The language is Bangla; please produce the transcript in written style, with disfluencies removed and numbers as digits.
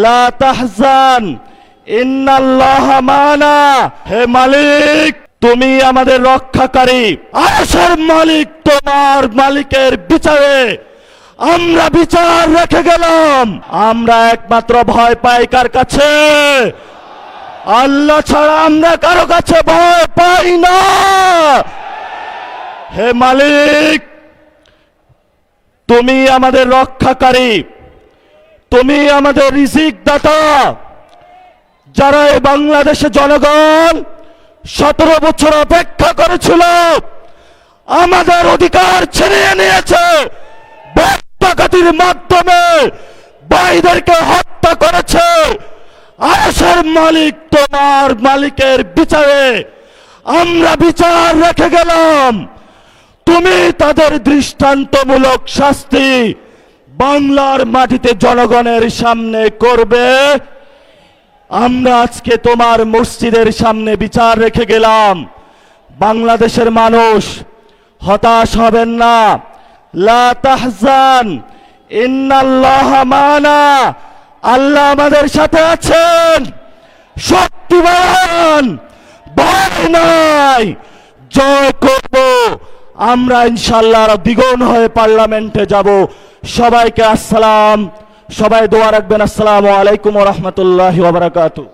লা তাহজান ইন্নাল্লাহা মানা। হে মালিক, তুমি আমাদের রক্ষাকারী। আরশের মালিক, তোমার মালিকের বিচারে আমরা বিচার রেখে গেলাম। আমরা একমাত্র ভয় পাই কার কাছে? আল্লাহ ছাড়া আমরা কারো কাছে ভয় পাই না। হে মালিক, তুমি আমাদের রক্ষাকারী, তুমি আমাদের রিজিক দাতা। যারা এই বাংলাদেশে জনগণ 17 বছর অপেক্ষা করেছিল, আমাদের অধিকার ছিনিয়ে নিয়েছে, ডাকাতির মাধ্যমে ভাইদেরকে হত্যা করেছে। আরশের মালিক, তোমার মালিকের বিচারে আমরা বিচার রেখে গেলাম। তুমি তাদের দৃষ্টান্তমূলক শাস্তি বাংলার মাটিতে জনগণের সামনে করবে। আমরা আজকে তোমার মসজিদের সামনে বিচার রেখে গেলাম। বাংলাদেশের মানুষ হতাশ হবেন না। লা তাহজান ইন্নাল্লাহা মানা। আল্লাহ আমাদের সাথে আছেন, শক্তিমান, ভয় নাই, জয় করব আমরা ইনশাআল্লাহ। দ্বিগুণ হয়ে পার্লামেন্টে যাব। সবাইকে আসসালাম, সবাই দোয়া রাখবেন। আসসালামু আলাইকুম ওয়া রাহমাতুল্লাহি ওয়া বারাকাতুহু।